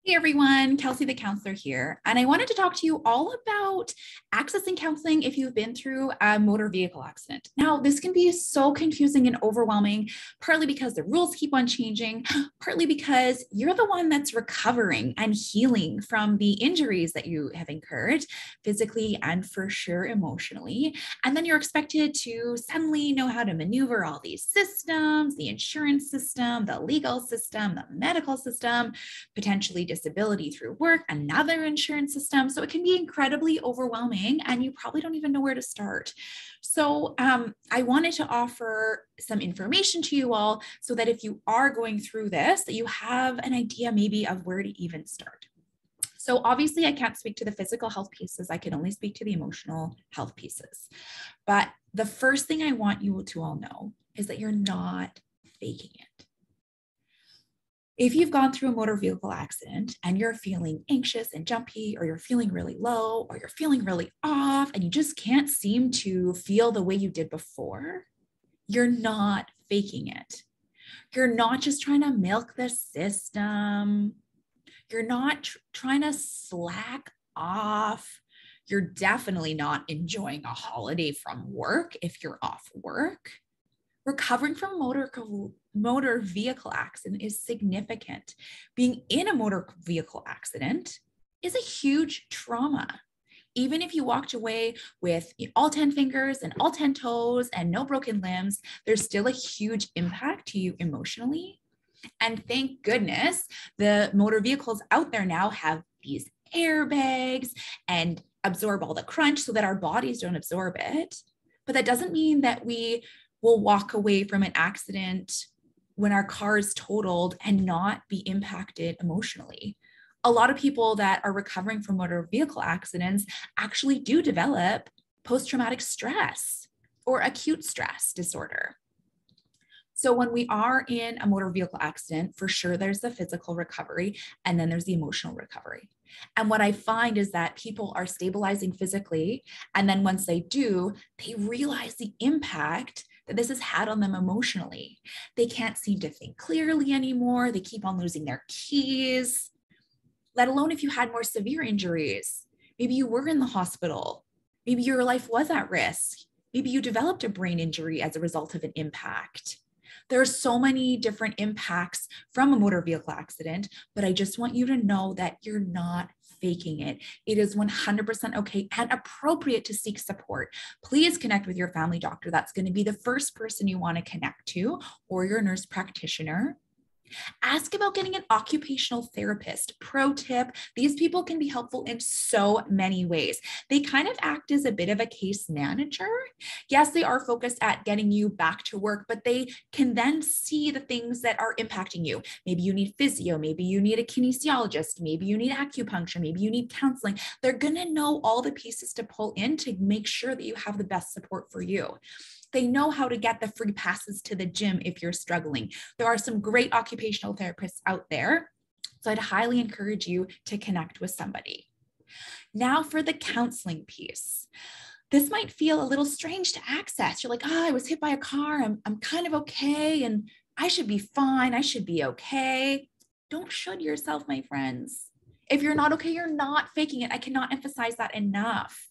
Hey everyone, Kelsey the Counselor here, and I wanted to talk to you all about accessing counseling if you've been through a motor vehicle accident. Now, this can be so confusing and overwhelming, partly because the rules keep on changing, partly because you're the one that's recovering and healing from the injuries that you have incurred, physically and for sure emotionally. And then you're expected to suddenly know how to maneuver all these systems, the insurance system, the legal system, the medical system, potentially disability through work, another insurance system. So it can be incredibly overwhelming and you probably don't even know where to start. So I wanted to offer some information to you all so that if you are going through this, that you have an idea maybe of where to even start. So obviously I can't speak to the physical health pieces. I can only speak to the emotional health pieces. But the first thing I want you to all know is that you're not faking it. If you've gone through a motor vehicle accident and you're feeling anxious and jumpy, or you're feeling really low, or you're feeling really off, and you just can't seem to feel the way you did before, you're not faking it. You're not just trying to milk the system. You're not trying to slack off. You're definitely not enjoying a holiday from work if you're off work. Recovering from a motor vehicle accident is significant. Being in a motor vehicle accident is a huge trauma. Even if you walked away with all 10 fingers and all 10 toes and no broken limbs, there's still a huge impact to you emotionally. And thank goodness the motor vehicles out there now have these airbags and absorb all the crunch so that our bodies don't absorb it. But that doesn't mean that we will walk away from an accident when our car is totaled and not be impacted emotionally. A lot of people that are recovering from motor vehicle accidents actually do develop post-traumatic stress or acute stress disorder. So when we are in a motor vehicle accident, for sure, there's the physical recovery and then there's the emotional recovery. And what I find is that people are stabilizing physically. And then once they do, they realize the impact that this has had on them emotionally. They can't seem to think clearly anymore. They keep on losing their keys, let alone if you had more severe injuries. Maybe you were in the hospital. Maybe your life was at risk. Maybe you developed a brain injury as a result of an impact. There are so many different impacts from a motor vehicle accident, but I just want you to know that you're not faking it. It is 100% okay and appropriate to seek support. Please connect with your family doctor. That's going to be the first person you want to connect to, or your nurse practitioner. Ask about getting an occupational therapist. Pro tip, these people can be helpful in so many ways. They kind of act as a bit of a case manager. Yes, they are focused at getting you back to work, but they can then see the things that are impacting you. Maybe you need physio, maybe you need a kinesiologist, maybe you need acupuncture, maybe you need counseling. They're going to know all the pieces to pull in to make sure that you have the best support for you. They know how to get the free passes to the gym if you're struggling. There are some great occupational therapists out there. So I'd highly encourage you to connect with somebody. Now for the counseling piece. This might feel a little strange to access. You're like, I was hit by a car. I'm kind of okay. And I should be fine. I should be okay. Don't should yourself, my friends. If you're not okay, you're not faking it. I cannot emphasize that enough.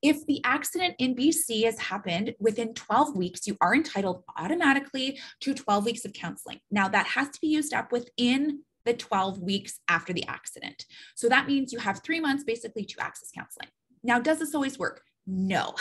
If the accident in BC has happened within 12 weeks, you are entitled automatically to 12 weeks of counseling. Now, that has to be used up within the 12 weeks after the accident. So that means you have 3 months basically to access counseling. Now, does this always work? No.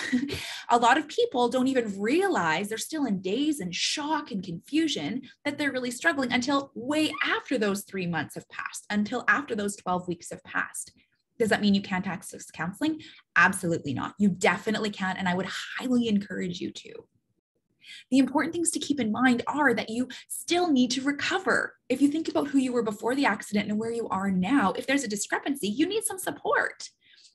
A lot of people don't even realize they're still in daze and shock and confusion that they're really struggling until way after those 3 months have passed, until after those 12 weeks have passed. Does that mean you can't access counseling? Absolutely not. You definitely can, and I would highly encourage you to. The important things to keep in mind are that you still need to recover. If you think about who you were before the accident and where you are now, if there's a discrepancy, you need some support.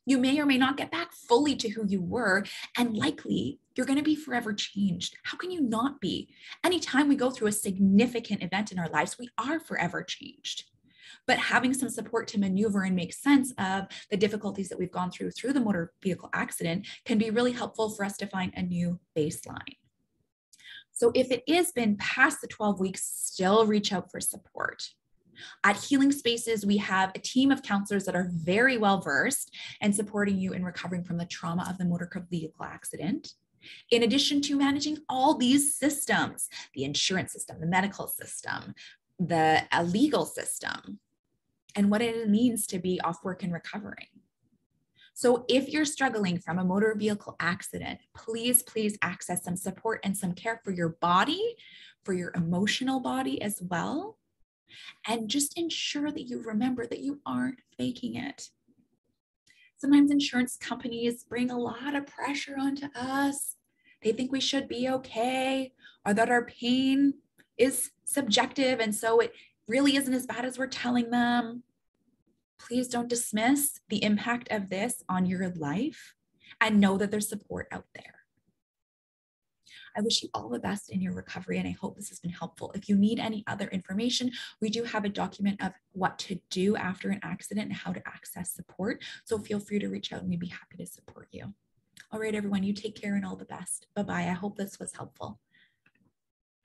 You may or may not get back fully to who you were, and likely you're going to be forever changed. How can you not be? Anytime we go through a significant event in our lives, we are forever changed. But having some support to maneuver and make sense of the difficulties that we've gone through the motor vehicle accident can be really helpful for us to find a new baseline. So if it has been past the 12 weeks, still reach out for support. At Healing Spaces, we have a team of counselors that are very well versed in supporting you in recovering from the trauma of the motor vehicle accident. In addition to managing all these systems, the insurance system, the medical system, the legal system, and what it means to be off work and recovering. So if you're struggling from a motor vehicle accident, please, please access some support and some care for your body, for your emotional body as well. And just ensure that you remember that you aren't faking it. Sometimes insurance companies bring a lot of pressure onto us. They think we should be okay, or that our pain is subjective and so it really isn't as bad as we're telling them. Please don't dismiss the impact of this on your life and know that there's support out there. I wish you all the best in your recovery, and I hope this has been helpful. If you need any other information, we do have a document of what to do after an accident and how to access support. So feel free to reach out and we'd be happy to support you. All right, everyone, you take care and all the best. Bye-bye. I hope this was helpful.